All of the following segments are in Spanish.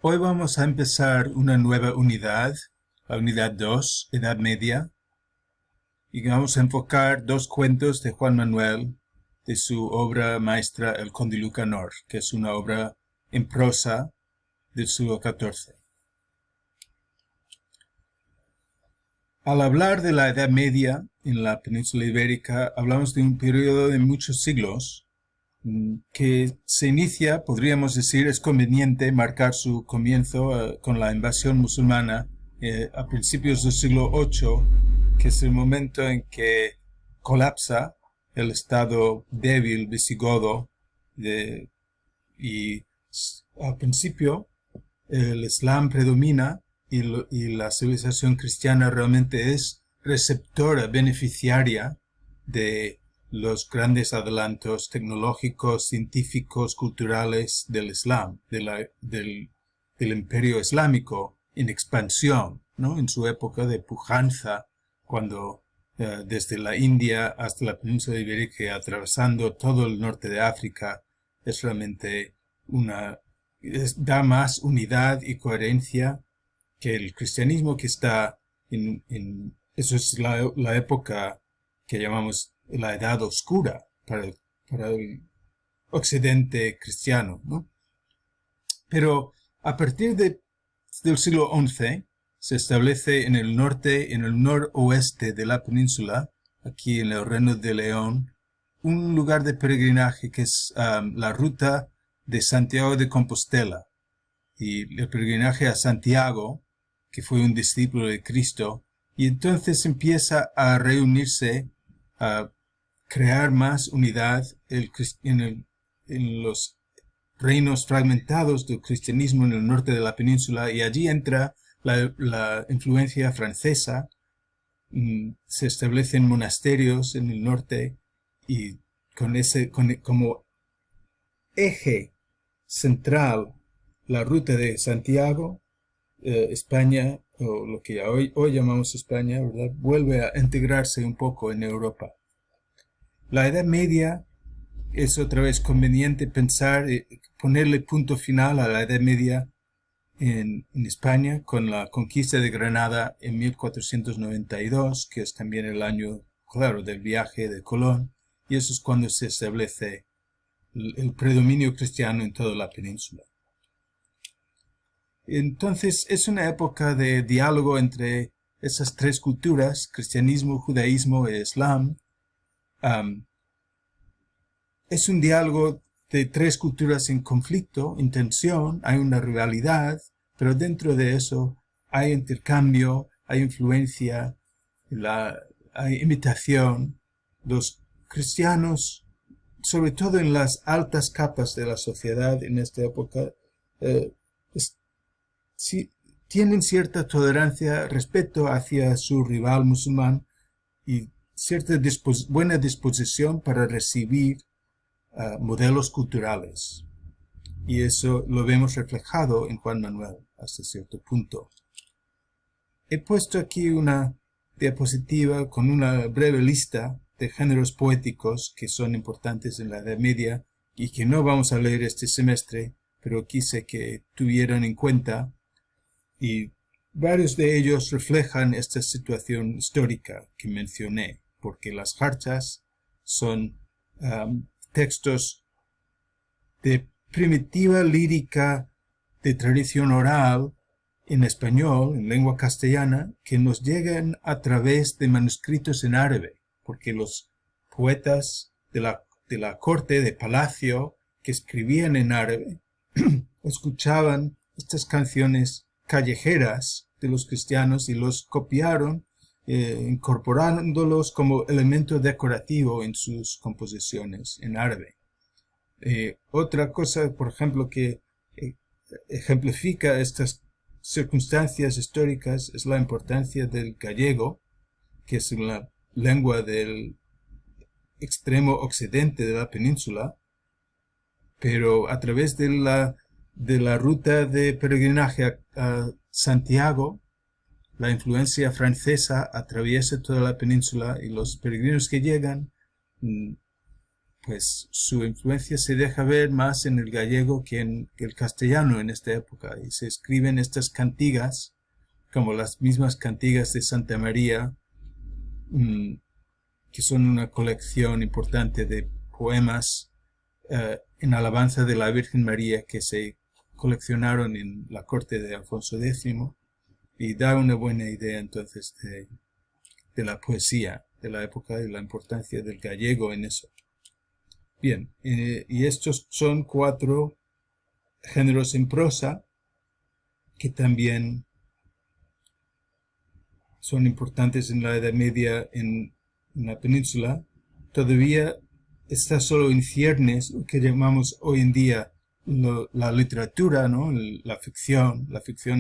Hoy vamos a empezar una nueva unidad, la unidad 2, Edad Media, y vamos a enfocar dos cuentos de Juan Manuel de su obra maestra El Conde Lucanor, que es una obra en prosa del siglo XIV. Al hablar de la Edad Media en la península ibérica, hablamos de un periodo de muchos siglos que se inicia, podríamos decir, es conveniente marcar su comienzo con la invasión musulmana a principios del siglo VIII, que es el momento en que colapsa el estado débil visigodo y al principio el Islam predomina y la civilización cristiana realmente es receptora, beneficiaria de los grandes adelantos tecnológicos, científicos, culturales del Islam, del imperio islámico en expansión, ¿no? En su época de pujanza, cuando desde la India hasta la península ibérica, atravesando todo el norte de África, es realmente da más unidad y coherencia que el cristianismo que está eso es la época que llamamos la edad oscura para el occidente cristiano, ¿no? Pero a partir del siglo XI se establece en el norte, en el noroeste de la península, aquí en el Reino de León, un lugar de peregrinaje que es la ruta de Santiago de Compostela. Y el peregrinaje a Santiago, que fue un discípulo de Cristo, y entonces empieza a reunirse, a crear más unidad en los reinos fragmentados del cristianismo en el norte de la península, y allí entra la influencia francesa. Se establecen monasterios en el norte y como eje central la ruta de Santiago, España, o lo que hoy llamamos España, ¿verdad?, vuelve a integrarse un poco en Europa. La Edad Media es otra vez conveniente pensar, ponerle punto final a la Edad Media en España con la conquista de Granada en 1492, que es también el año, claro, del viaje de Colón, y eso es cuando se establece el predominio cristiano en toda la península. Entonces es una época de diálogo entre esas tres culturas, cristianismo, judaísmo e islam. Es un diálogo de tres culturas en conflicto, en tensión, hay una rivalidad, pero dentro de eso hay intercambio, hay influencia, hay imitación. Los cristianos, sobre todo en las altas capas de la sociedad en esta época, tienen cierta tolerancia, respeto hacia su rival musulmán y cierta buena disposición para recibir modelos culturales. Y eso lo vemos reflejado en Juan Manuel hasta cierto punto. He puesto aquí una diapositiva con una breve lista de géneros poéticos que son importantes en la Edad Media y que no vamos a leer este semestre, pero quise que tuvieran en cuenta, y varios de ellos reflejan esta situación histórica que mencioné, porque las jarchas son textos de primitiva lírica de tradición oral en español, en lengua castellana, que nos llegan a través de manuscritos en árabe, porque los poetas de la corte, de palacio, que escribían en árabe, escuchaban estas canciones callejeras de los cristianos y los copiaron, incorporándolos como elemento decorativo en sus composiciones en árabe. Otra cosa, por ejemplo, que ejemplifica estas circunstancias históricas es la importancia del gallego, que es la lengua del extremo occidente de la península, pero a través de la ruta de peregrinaje a Santiago, la influencia francesa atraviesa toda la península y los peregrinos que llegan pues su influencia se deja ver más en el gallego que en el castellano en esta época. Y se escriben estas cantigas, como las mismas cantigas de Santa María, que son una colección importante de poemas en alabanza de la Virgen María que se coleccionaron en la corte de Alfonso X, y da una buena idea entonces de la poesía de la época y la importancia del gallego en eso. Bien, y estos son 4 géneros en prosa que también son importantes en la Edad Media en la península. Todavía está solo en ciernes, lo que llamamos hoy en día la literatura, ¿no? La ficción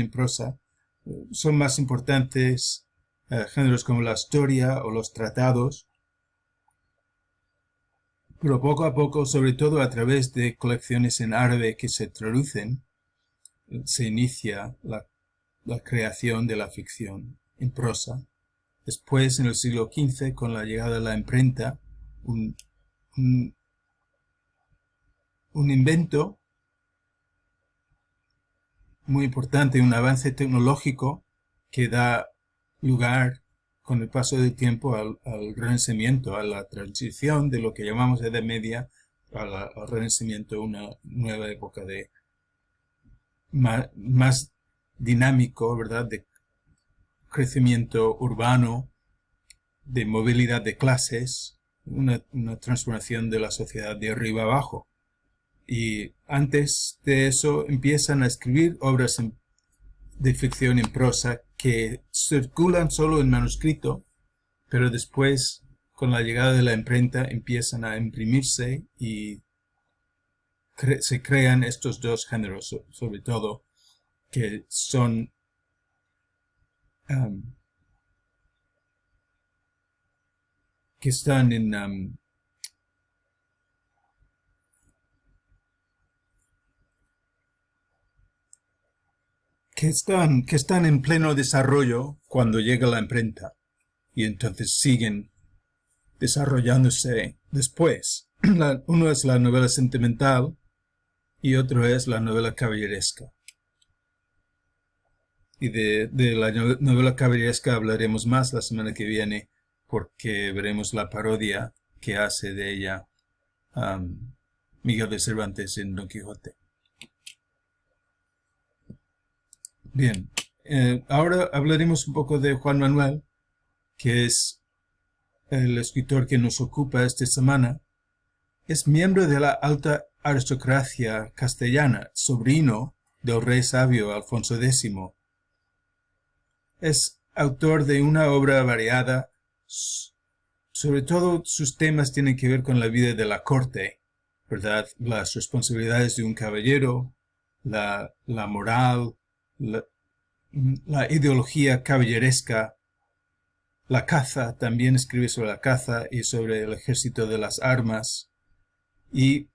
en prosa. Son más importantes géneros como la historia o los tratados. Pero poco a poco, sobre todo a través de colecciones en árabe que se traducen, se inicia la creación de la ficción en prosa. Después, en el siglo XV, con la llegada de la imprenta, un invento muy importante, un avance tecnológico que da lugar con el paso del tiempo al Renacimiento, a la transición de lo que llamamos Edad Media al Renacimiento, una nueva época de más dinámico, ¿verdad?, de crecimiento urbano, de movilidad de clases, una transformación de la sociedad de arriba abajo. Y antes de eso empiezan a escribir obras de ficción en prosa que circulan solo en manuscrito, pero después, con la llegada de la imprenta, empiezan a imprimirse y se crean estos 2 géneros, sobre todo, que son que están en que están en pleno desarrollo cuando llega la imprenta, y entonces siguen desarrollándose después. Uno es la novela sentimental y otro es la novela caballeresca. Y de la novela caballeresca hablaremos más la semana que viene, porque veremos la parodia que hace de ella Miguel de Cervantes en Don Quijote. Bien, ahora hablaremos un poco de Juan Manuel, que es el escritor que nos ocupa esta semana. Es miembro de la alta aristocracia castellana, sobrino del rey sabio Alfonso X. Es autor de una obra variada, sobre todo sus temas tienen que ver con la vida de la corte, ¿verdad? Las responsabilidades de un caballero, la moral, la ideología caballeresca, la caza, también escribe sobre la caza y sobre el ejército de las armas. Y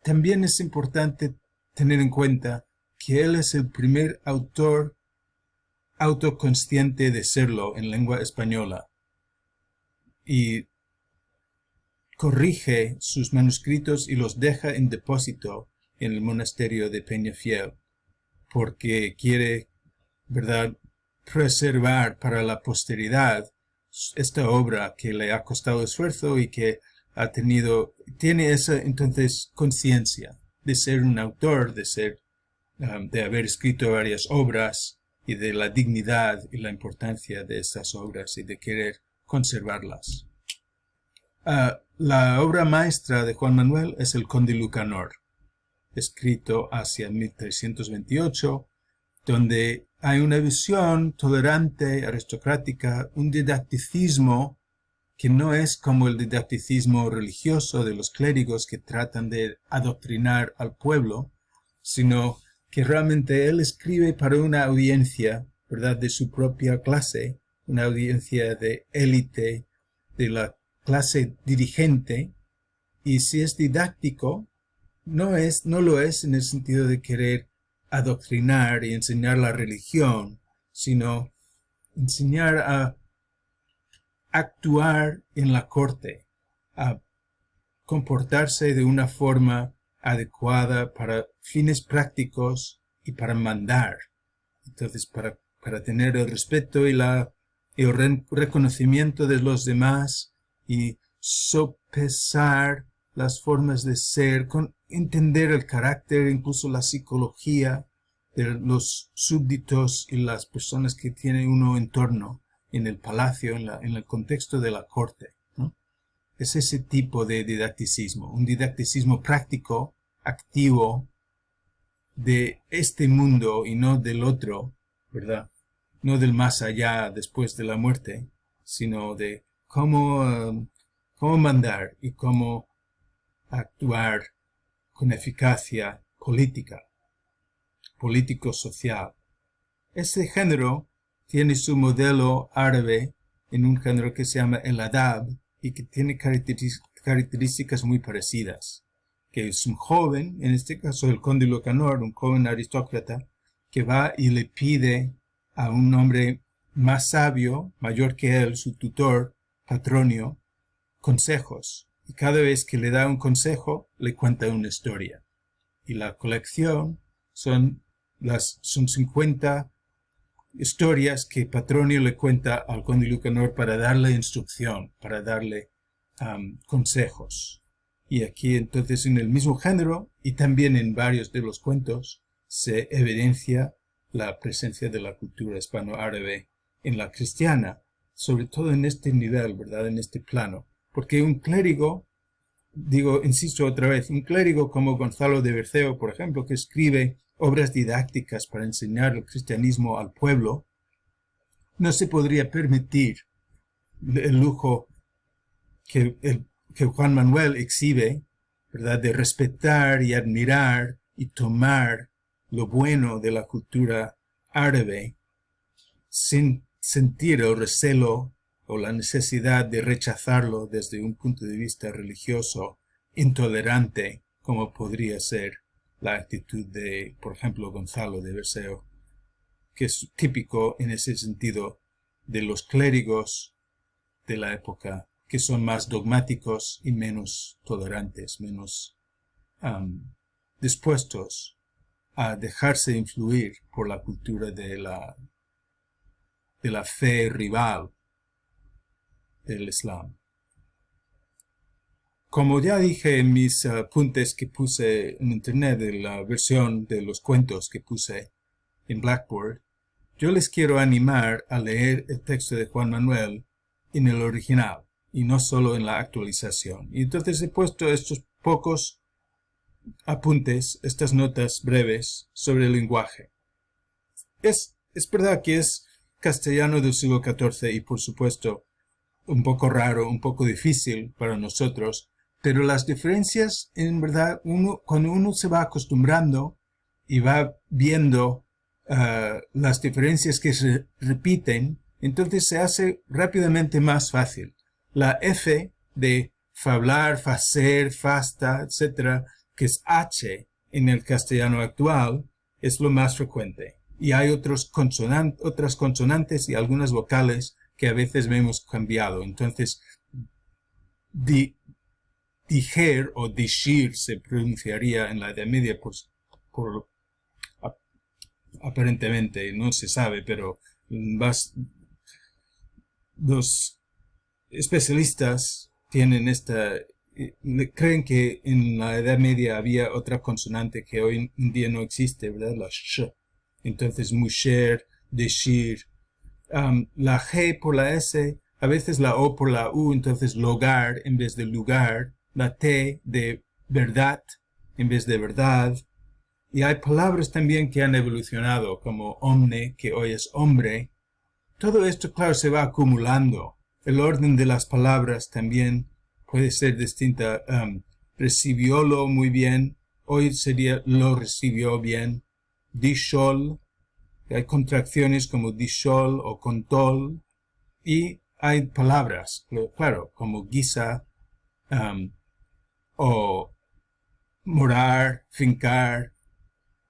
también es importante tener en cuenta que él es el primer autor autoconsciente de serlo en lengua española, y corrige sus manuscritos y los deja en depósito en el monasterio de Peñafiel, porque quiere, ¿verdad?, preservar para la posteridad esta obra que le ha costado esfuerzo y que tiene esa entonces conciencia de ser un autor, de haber escrito varias obras y de la dignidad y la importancia de estas obras y de querer conservarlas. La obra maestra de Juan Manuel es el Conde Lucanor, escrito hacia 1328, donde hay una visión tolerante, aristocrática, un didacticismo que no es como el didacticismo religioso de los clérigos que tratan de adoctrinar al pueblo, sino que realmente él escribe para una audiencia, ¿verdad?, de su propia clase, una audiencia de élite, de la clase dirigente, y si es didáctico, no lo es en el sentido de querer adoctrinar y enseñar la religión, sino enseñar a actuar en la corte, a comportarse de una forma adecuada para fines prácticos y para mandar. Entonces, para tener el respeto y el reconocimiento de los demás y sopesar las formas de ser, entender el carácter, incluso la psicología de los súbditos y las personas que tiene uno en torno en el palacio, en el contexto de la corte, ¿no? Es ese tipo de didacticismo, un didacticismo práctico, activo, de este mundo y no del otro, ¿verdad? No del más allá después de la muerte, sino de cómo mandar y cómo actuar con eficacia político-social. Este género tiene su modelo árabe en un género que se llama el adab y que tiene características muy parecidas. Que es un joven, en este caso el conde Lucanor, un joven aristócrata, que va y le pide a un hombre más sabio, mayor que él, su tutor, Patronio, consejos. Y cada vez que le da un consejo, le cuenta una historia. Y la colección son 50 historias que Patronio le cuenta al conde Lucanor para darle instrucción, para darle consejos. Y aquí entonces en el mismo género y también en varios de los cuentos se evidencia la presencia de la cultura hispano-árabe en la cristiana, sobre todo en este nivel, ¿verdad? En este plano. Porque un clérigo, insisto otra vez, un clérigo como Gonzalo de Berceo, por ejemplo, que escribe obras didácticas para enseñar el cristianismo al pueblo, no se podría permitir el lujo que Juan Manuel exhibe, ¿verdad?, de respetar y admirar y tomar lo bueno de la cultura árabe sin sentir el recelo o la necesidad de rechazarlo desde un punto de vista religioso intolerante, como podría ser la actitud de, por ejemplo, Gonzalo de Berceo, que es típico en ese sentido de los clérigos de la época, que son más dogmáticos y menos tolerantes, menos dispuestos a dejarse influir por la cultura de la fe rival del Islam. Como ya dije en mis apuntes que puse en internet, de la versión de los cuentos que puse en Blackboard, yo les quiero animar a leer el texto de Juan Manuel en el original y no solo en la actualización. Y entonces he puesto estos pocos apuntes, estas notas breves sobre el lenguaje. Es verdad que es castellano del siglo XIV y por supuesto un poco raro, un poco difícil para nosotros, pero las diferencias, en verdad, cuando uno se va acostumbrando y va viendo las diferencias que se repiten, entonces se hace rápidamente más fácil. La F de fablar, facer, fasta, etc., que es H en el castellano actual, es lo más frecuente. Y hay otras consonantes y algunas vocales que a veces hemos cambiado. Entonces, diger o dishir se pronunciaría en la Edad Media aparentemente, no se sabe, pero los especialistas tienen creen que en la Edad Media había otra consonante que hoy en día no existe, ¿verdad? La sh. Entonces, musher, deshir. La G por la S, a veces la O por la U, entonces logar en vez de lugar, la T de verdad en vez de verdad. Y hay palabras también que han evolucionado, como omne, que hoy es hombre. Todo esto, claro, se va acumulando. El orden de las palabras también puede ser distinta. Recibiólo muy bien, hoy sería lo recibió bien. Dishol, hay contracciones como dishol o contol, y hay palabras, claro, como guisa, o morar, fincar,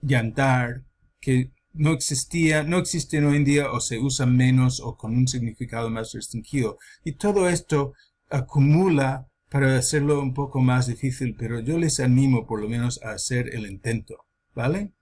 llantar, que no existen hoy en día o se usan menos o con un significado más restringido. Y todo esto acumula para hacerlo un poco más difícil, pero yo les animo por lo menos a hacer el intento, ¿vale?